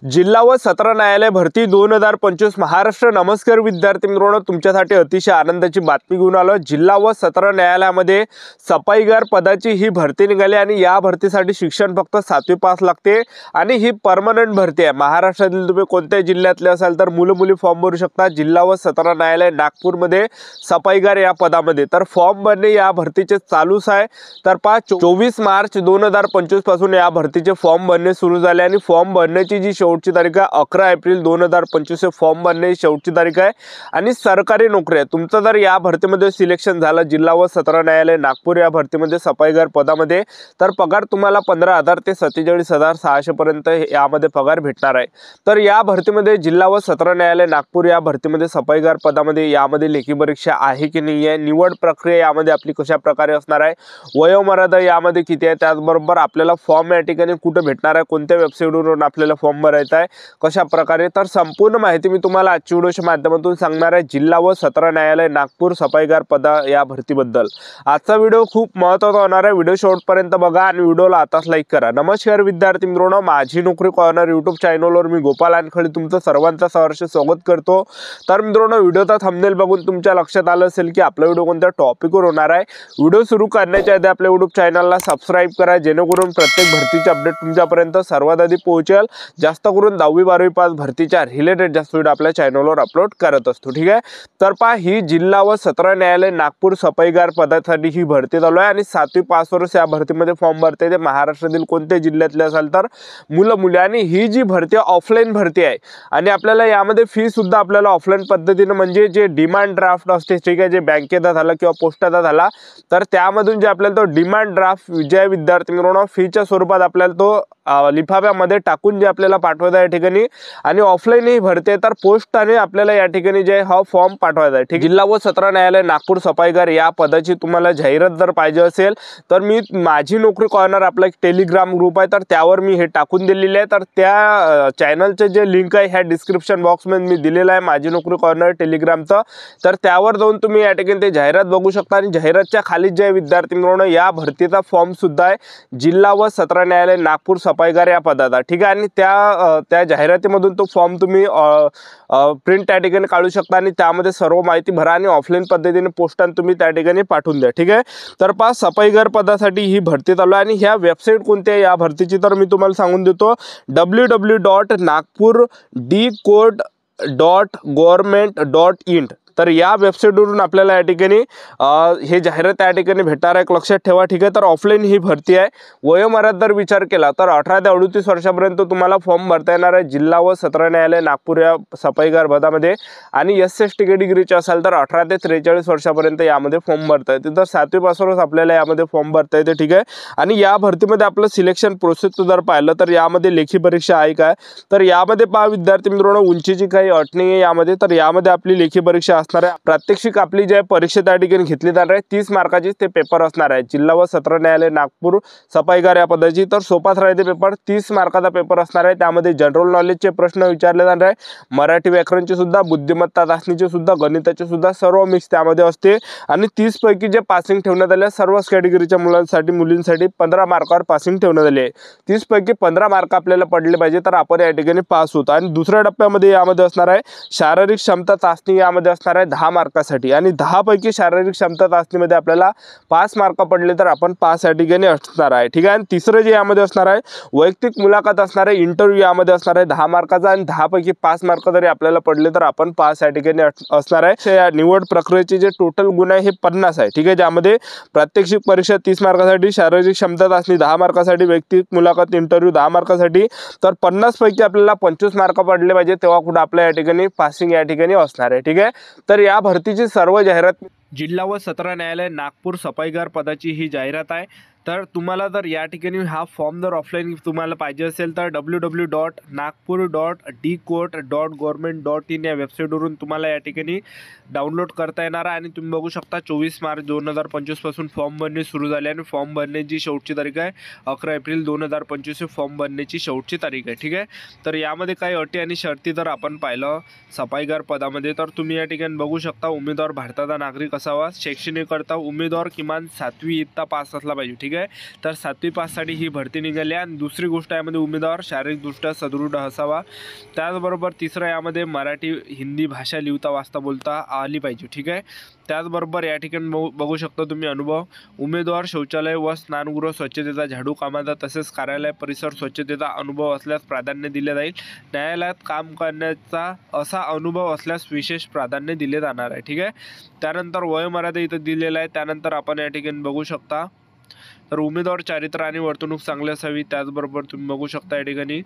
जिल्हा व सत्र न्यायालय भरती 2025 महाराष्ट्र। नमस्कार विद्यार्थी मित्रांनो, तुमच्यासाठी अतिशय आनंदाची बातमी घेऊन आलो। जिल्हा व सत्र न्यायालयामध्ये सफाईगार पदाची ही भरती निघाली आणि या भरतीसाठी शिक्षण फक्त 7वी पास लागते आणि ही परमनंट भरती आहे। महाराष्ट्रातील तुम्ही कोणत्या जिल्ह्यातले असाल तर मुलं मुली फॉर्म भरू शकता। जिल्हा व सत्र न्यायालय नागपूरमध्ये सफाईगार या पदामध्ये तर फॉर्म भरणे या भरतीचे चालूच आहे। तर 24 मार्च 2025 पासून या भरतीचे फॉर्म भरणे सुरू झाले आणि फॉर्म भरण्याची जी शेवटची तारीख आहे 11 एप्रिल 2025 हे फॉर्म भरणे शेवटची तारीख आहे। आणि सरकारी नोकरी आहे, तुमचं जर या भरतीमध्ये सिलेक्शन झालं जिल्हा व सत्र न्यायालय नागपूर या भरतीमध्ये सफाईगार पदामध्ये, तर पगार तुम्हाला 15,000 ते 47,600 पर्यंत यामध्ये पगार भेटणार आहे। तर या भरतीमध्ये जिल्हा व सत्र न्यायालय नागपूर या भरतीमध्ये सफाईगार पदामध्ये यामध्ये लेखी परीक्षा आहे की नाही आहे, निवड प्रक्रिया यामध्ये आपली कशा प्रकारे असणार आहे, वयोमर्यादा यामध्ये किती आहे, त्याचबरोबर आपल्याला फॉर्म या ठिकाणी कुठे भेटणार आहे, कोणत्या वेबसाईटवरून आपल्याला फॉर्म भरायचा आहे, कशा प्रकारे, तर संपूर्ण माहिती मी तुम्हाला आजच्या व्हिडिओच्या माध्यमातून सांगणार आहे जिल्हा व सत्र न्यायालय नागपूर सफाईगार पदा या भरतीबद्दल। आजचा व्हिडिओ खूप महत्त्वाचा होणार आहे, व्हिडिओ शेवटपर्यंत बघा आणि व्हिडिओला आताच लाईक करा। नमस्कार विद्यार्थी मित्रांनो, माझी नोकरी कॉर्नर यूट्यूब चॅनलवर मी गोपाल आणखळे तुमचं सर्वांचं सहर्ष स्वागत करतो। तर मित्रांनो, व्हिडिओचा थंबनेल बघून तुमच्या लक्षात आलं असेल की आपला व्हिडिओ कोणत्या टॉपिकवर होणार आहे। व्हिडिओ सुरू करण्याच्या आधी आपल्या यूट्यूब चॅनलला सबस्क्राईब करा, जेणेकरून प्रत्येक भरतीचे अपडेट तुमच्यापर्यंत सर्वात आधी पोहोचेल। जास्त करून 10वी 12वी पास भरतीच्या रिलेटेड जास्त व्हिडिओ आपल्या चॅनलवर अपलोड करत असतो, ठीक आहे। तर पहा, ही जिल्हा व सत्र न्यायालय नागपूर सफाईगार पदासाठी ही भरती चालू आहे आणि 7वी पासवरच या भरतीमध्ये फॉर्म भरता येते। महाराष्ट्रातील कोणत्या जिल्ह्यातले असाल तर मुलं मुली, आणि ही जी भरती ऑफलाईन भरती आहे आणि आपल्याला यामध्ये फी सुद्धा आपल्याला ऑफलाईन पद्धतीने म्हणजे जे डिमांड ड्राफ्ट असते, ठीक आहे, जे बँकेचा झाला किंवा पोस्टाचा झाला, तर त्यामधून जे आपल्याला तो डिमांड ड्राफ्ट जे विद्यार्थी मित्रांनो फीच्या स्वरूपात आपल्याला तो लिफाफ्यामध्ये टाकून जे आपल्याला पाठवायचा आहे ठिकाणी, आणि ऑफलाईन ही भरते तर पोस्टाने आपल्याला या ठिकाणी जे हा फॉर्म पाठवायचा आहे, ठीक। जिल्हा व सत्र न्यायालय नागपूर सफाईगार या पदाची तुम्हाला जाहिरात जर पाहिजे असेल तर मी माझी नोकरी कॉर्नर आपला एक टेलिग्राम ग्रुप आहे, तर त्यावर मी हे टाकून दिलेले आहे। तर त्या चॅनलचे जे लिंक आहे ह्या डिस्क्रिप्शन बॉक्समध्ये मी दिलेलं आहे, माझी नोकरी कॉर्नर टेलिग्रामचं। तर त्यावर जाऊन तुम्ही या ठिकाणी ते जाहिरात बघू शकता आणि जाहिरातच्या खाली जे विद्यार्थी मित्रांनो या भरतीचा फॉर्म सुद्धा आहे जिल्हा व सत्र न्यायालय नागपूर सफाईगार या पदाचा, ठीक आहे। आणि त्या जाहिरातीमधून तो फॉर्म तुम्ही प्रिंट त्या ठिकाणी काढू शकता आणि त्यामध्ये सर्व माहिती भरा आणि ऑफलाईन पद्धतीने पोस्टाने तुम्ही त्या ठिकाणी पाठवून द्या, ठीक आहे। तर पहा, सफाईगार पदासाठी ही भरती चालू आहे आणि ह्या वेबसाईट कोणती आहे या भरतीची तर मी तुम्हाला सांगून देतो, www.nagpurdcode.government.in। तर या वेबसाईटवरून आपल्याला या ठिकाणी हे जाहिरात या ठिकाणी भेटणार आहे, लक्षात ठेवा, ठीक आहे। तर ऑफलाईन ही भरती आहे। वयोमर्यादा जर विचार केला तर 18 ते 38 वर्षापर्यंत तुम्हाला फॉर्म भरता येणार आहे जिल्हा व सत्र न्यायालय नागपूर या सफाईगार पदामध्ये, आणि SC/ST कॅटेगरीचे असाल तर 18 ते 43 वर्षापर्यंत यामध्ये फॉर्म भरता येते। तर 7वी पासूनच आपल्याला यामध्ये फॉर्म भरता येते, ठीक आहे। आणि या भरतीमध्ये आपलं सिलेक्शन प्रोसेस जर पाहिलं तर यामध्ये लेखी परीक्षा आहे काय, तर यामध्ये पहा विद्यार्थी मित्रांनो उंचीची काही अट नाही आहे यामध्ये, तर यामध्ये आपली लेखी परीक्षा प्रात्यक्षिक आपली जे परीक्षा त्या ठिकाणी घेतली जाणार आहे 30 मार्काची ते पेपर असणार आहे जिल्हा व सत्र न्यायालय नागपूर सफाईगार या पदाची। तर सोपाच राहते पेपर, 30 मार्काचा पेपर असणार आहे। त्यामध्ये जनरल नॉलेजचे प्रश्न विचारले जाणार आहे, मराठी व्याकरणचे सुद्धा, बुद्धिमत्ता चाचणीचे सुद्धा, गणिताचे सुद्धा, सर्व मिक्स त्यामध्ये असते। आणि 30 पैकी जे पासिंग ठेवण्यात आले सर्वच कॅटेगरीच्या मुलांसाठी मुलींसाठी 15 मार्कावर पासिंग ठेवण्यात आले आहे। 30 पैकी 15 मार्क आपल्याला पडले पाहिजे तर आपण या ठिकाणी पास होतो। आणि दुसऱ्या टप्प्यामध्ये यामध्ये असणार आहे शारीरिक क्षमता चाचणी, यामध्ये असणार आहे 10 मार्कासाठी, आणि 10 पैकी शारीरिक क्षमता चाचणीमध्ये आपल्याला 5 मार्क पडले तर आपण पास या ठिकाणी असणार आहे, ठीक आहे। आणि तिसरं जे यामध्ये असणार आहे वैयक्तिक मुलाखत असणार आहे, इंटरव्ह्यू यामध्ये असणार आहे 10 मार्काचा, आणि 10 पैकी 5 मार्क जरी आपल्याला पडले तर आपण पास या ठिकाणी असणार आहे। या निवड प्रक्रियेचे जे टोटल गुण आहे हे 50 आहे, ठीक आहे। ज्यामध्ये प्रात्यक्षिक परीक्षा 30 मार्कासाठी, शारीरिक क्षमता चाचणी 10 मार्कासाठी, वैयक्तिक मुलाखत इंटरव्ह्यू 10 मार्कासाठी, तर 50 पैकी आपल्याला 25 मार्क पडले पाहिजे तेव्हा कुठे आपल्या या ठिकाणी पासिंग या ठिकाणी असणार आहे, ठीक आहे। तर या भरतीची सर्व जाहिरात जिल्हा व सत्र न्यायालय नागपूर सफाईगार पदाची ही जाहिरात आहे। तर तुम्हाला जर या ठिकाणी हा फॉर्म जर ऑफलाईन तुम्हाला पाहिजे असेल तर www.nagpur.decode.government.in या वेबसाईटवरून तुम्हाला या ठिकाणी डाउनलोड करता येणार आहे। आणि तुम्ही बघू शकता 24 मार्च 2025 पासून फॉर्म भरणे सुरू झाले आणि फॉर्म भरण्याची शेवटची तारीख आहे 11 एप्रिल 2025 फॉर्म भरण्याची शेवटची तारीख आहे, ठीक आहे। तर यामध्ये काही अटी आणि शर्ती जर आपण पाहिलं सफाईगार पदामध्ये तर तुम्ही या ठिकाणी बघू शकता, उमेदवार भारताचा नागरिक असावा, शैक्षणिक करता उमेदवार किमान 7वी इयत्ता पास असला पाहिजे, ठीक आहे। आहे. तर 7वी पाससाठी ही भरती निघाली आहे. आणि दुसरी गोष्ट यामध्ये उमेदवार शारीरिकदृष्ट्या सदृढ असावा. त्याचबरोबर तिसरं यामध्ये मराठी हिंदी भाषा लिहिता वाचता बोलता आली पाहिजे. ठीक आहे. त्याचबरोबर या ठिकाणी बघू शकता तुम्ही अनुभव. उमेदवार शौचालय व स्नानगृह स्वच्छतेचा, झाडू कामाचा तसेच कार्यालय परिसर स्वच्छतेचा अनुभव असल्यास प्राधान्य दिले जाईल. न्यायालयात काम करण्याचा असा अनुभव असल्यास विशेष प्राधान्य दिले जाणार आहे. ठीक आहे. त्यानंतर वयोमर्यादा इथं दिलेलं आहे. त्यानंतर आपण या ठिकाणी बघू शकता तर उमेदवार चारित्र्य आणि वर्तणूक चांगली असावी. त्याचबरोबर तुम्ही बघू शकता या ठिकाणी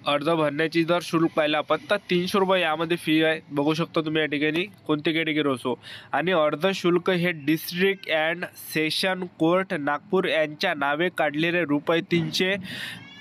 अर्ज भरण्याची जर शुल्क पाहिलं आपण तर 300 रुपये यामध्ये फी आहे. बघू शकता तुम्ही या ठिकाणी कोणती कॅटेगरी असो. आणि अर्ज शुल्क हे district and session court Nagpur यांच्या नावे काढलेले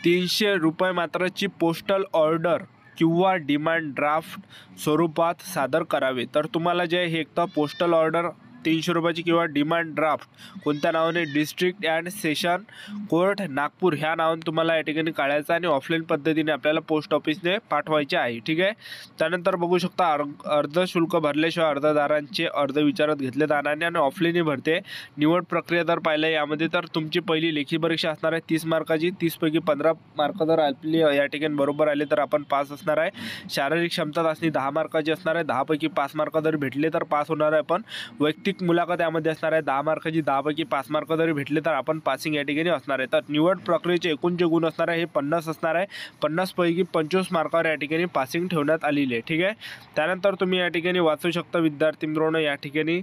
₹300 रुपये मात्रची पोस्टल ऑर्डर किंवा डिमांड ड्राफ्ट स्वरूपात सादर करावे. तर तुम्हाला जे हे एक तर पोस्टल ऑर्डर 300 रुपयाची किंवा डिमांड ड्राफ्ट कोणत्या नावाने, district and session court Nagpur ह्या नावाने तुम्हाला या ठिकाणी काढायचं आणि ऑफलाईन पद्धतीने आपल्याला पोस्ट ऑफिसने पाठवायचे आहे. ठीक आहे. त्यानंतर बघू शकता अर्ज शुल्क भरल्याशिवाय अर्जदारांचे अर्ज विचारात घेतले जाणार नाही आणि ऑफलाईन भरते. निवड प्रक्रिया जर पाहिलं यामध्ये तर तुमची पहिली लेखी परीक्षा असणार आहे 30 मार्काची. 30 पैकी 15 मार्क जर आपली या ठिकाणी बरोबर आले तर आपण पास असणार आहे. शारीरिक क्षमता चाचणी 10 मार्काची असणार आहे. 10 पैकी 5 मार्क जर भेटले तर पास होणार आहे. पण वैयक्तिक मुलाखत यामध्ये असणार आहे 10 मार्काची. 10 पैकी 5 मार्क जरी भेटले तर आपण पासिंग या ठिकाणी असणार आहे. तर निवड प्रक्रियेचे एकूण जे गुण असणार आहे हे 50 असणार आहे. 50 पैकी 25 मार्कावर या ठिकाणी पासिंग ठेवण्यात आलेली आहे. ठीक आहे. त्यानंतर तुम्ही या ठिकाणी वाचू शकता विद्यार्थी मित्रांनो या ठिकाणी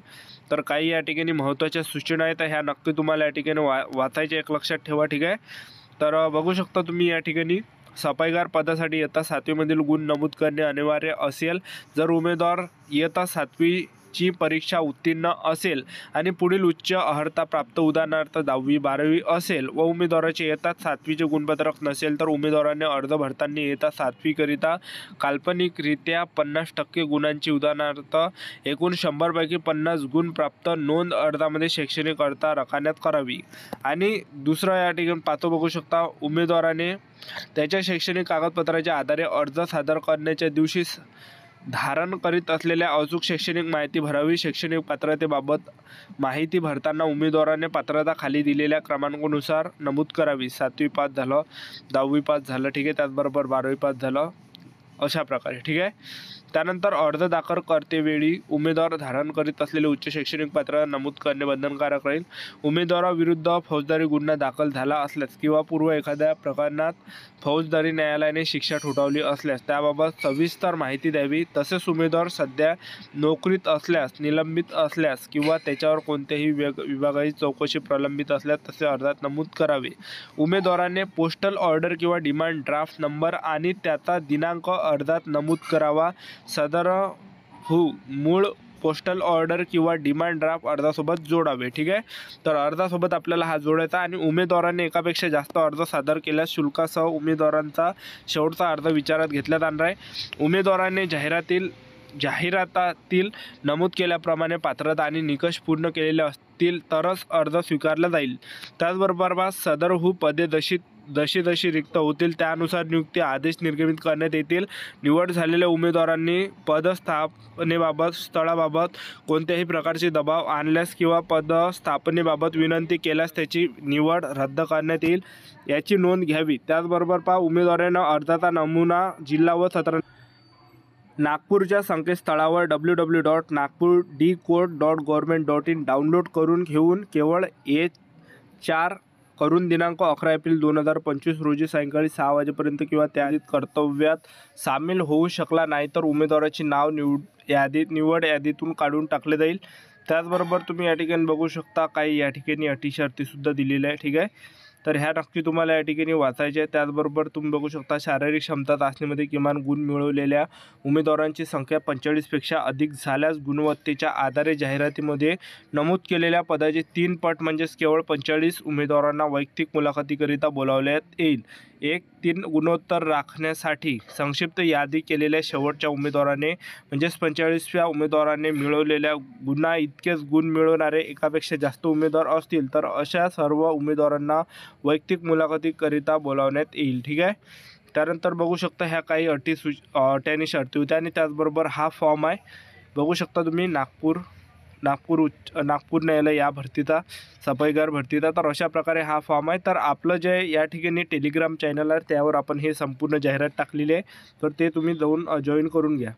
तर काही या ठिकाणी महत्त्वाच्या सूचना आहेत ह्या नक्की तुम्हाला या ठिकाणी वाचायच्या, एक लक्षात ठेवा. ठीक आहे. तर बघू शकता तुम्ही या ठिकाणी सफाईगार पदासाठी इयत्ता 7वी मधील गुण नमूद करणे अनिवार्य असेल. जर उमेदवार इयत्ता 7वी ची परीक्षा उत्तीर्ण असेल आणि पुढील उच्च अर्हता प्राप्त उदाहरणार्थ 10वी 12वी असेल व उमेदवाराचे इयत्ता 7वीचे गुणपत्रक नसेल तर उमेदवाराने अर्ज भरताना इयत्ता 7वी करिता काल्पनिकरित्या 50% गुणांची उदाहरणार्थ एकूण 100 पैकी 50 गुण प्राप्त नोंद अर्जामध्ये शैक्षणिक अर्हता रखान्यात करावी. आणि दुसरं या ठिकाणी पाहतो बघू शकता उमेदवाराने त्याच्या शैक्षणिक कागदपत्राच्या आधारे अर्ज सादर करण्याच्या दिवशी धारण करीत असलेल्या अचूक शैक्षणिक माहिती भरावी. शैक्षणिक पात्रतेबाबत माहिती भरताना उमेदवाराने पात्रता खाली दिलेल्या क्रमांकानुसार नमूद करावी. 7वी पास झालं, 10वी पास झालं. ठीक आहे. त्याचबरोबर 12वी पास झालं अशा प्रकारे. ठीक आहे. त्यानंतर अर्ज दाखल करतेवेळी उमेदवार धारण करीत असलेले उच्च शैक्षणिक पात्रता नमूद करणे बंधनकारक राहील. उमेदवाराविरुद्ध फौजदारी गुन्हा दाखल झाला असल्यास किंवा पूर्व एखाद्या प्रकरणात फौजदारी न्यायालयाने शिक्षा ठोठावली असल्यास त्याबाबत सविस्तर माहिती द्यावी. तसेच उमेदवार सध्या नोकरीत असल्यास, निलंबित असल्यास किंवा त्याच्यावर कोणत्याही विभागाची चौकशी प्रलंबित असल्यास तसे अर्जात नमूद करावे. उमेदवाराने पोस्टल ऑर्डर किंवा डिमांड ड्राफ्ट नंबर आणि त्याचा दिनांक अर्जात नमूद करावा. सदर मूळ पोस्टल ऑर्डर किंवा डिमांड ड्राफ्ट अर्जासोबत जोडावे. ठीक आहे. तर अर्जासोबत आपल्याला हा जोडायचा. आणि उमेदवाराने एकापेक्षा जास्त अर्ज सादर केल्यास शुल्कासह उमेदवारांचा शेवटचा अर्ज विचारात घेतला जाणार आहे. उमेदवाराने जाहिरातातील नमूद केल्याप्रमाणे पात्रता आणि निकष पूर्ण केलेले असतील तरच अर्ज स्वीकारला जाईल. त्याचबरोबर सदर पदे जशी रिक्त होतील त्यानुसार नियुक्ती आदेश निर्गमित करण्यात येतील. निवड झालेल्या उमेदवारांनी पदस्थापनेबाबत स्थळाबाबत कोणत्याही प्रकारचे दबाव आणल्यास किंवा पदस्थापनेबाबत विनंती केल्यास त्याची निवड रद्द करण्यात येईल याची नोंद घ्यावी. त्याचबरोबर उमेदवारांना अर्जाचा नमुना जिल्हा व सत्र नागपूरच्या संकेतस्थळावर www.nagpurdcourt.government.in डाउनलोड करून घेऊन केवळ A4 करून दिनांक 11 एप्रिल 2025 रोजी सायंकाळी 6 वाजेपर्यंत किंवा त्या कर्तव्यात सामील होऊ शकला नाही तर उमेदवाराचे नाव निवड यादीतून काढून टाकले जाईल. त्याचबरोबर तुम्ही या ठिकाणी बघू शकता काही या ठिकाणी अटी शर्तीसुद्धा दिलेल्या आहे. ठीक आहे. तर ह्या नक्की तुम्हाला या ठिकाणी वाचायचे आहे. त्याचबरोबर तुम्ही बघू शकता शारीरिक क्षमता चाचणीमध्ये किमान गुण मिळवलेल्या उमेदवारांची संख्या 45पेक्षा अधिक झाल्यास गुणवत्तेच्या आधारे जाहिरातीमध्ये नमूद केलेल्या पदाचे 3 पट म्हणजेच केवळ 45 उमेदवारांना वैयक्तिक मुलाखतीकरिता बोलावण्यात येईल. 3 गुणोत्तर राखण्यासाठी संक्षिप्त यादी केलेल्या शेवटच्या उमेदवाराने म्हणजेच 45व्या उमेदवाराने मिळवलेल्या गुणा इतकेच गुण मिळवणारे एकापेक्षा जास्त उमेदवार असतील तर अशा सर्व उमेदवारांना वैयक्तिक मुलाखतीकरिता बोलावण्यात येईल. ठीक आहे. त्यानंतर बघू शकता ह्या काही अटी आणि शर्ती होत्या. आणि त्याचबरोबर हा फॉर्म आहे बघू शकता तुम्ही नागपूर नागपूर न्यायालय या भरतीचा, सफाईगार भरतीचा. तर अशा प्रकारे हा फॉर्म आहे. तर आपलं जे या ठिकाणी टेलिग्राम चॅनल आहे त्यावर आपण हे संपूर्ण जाहिरात टाकलेली आहे, तर ते तुम्ही जाऊन जॉईन करून घ्या.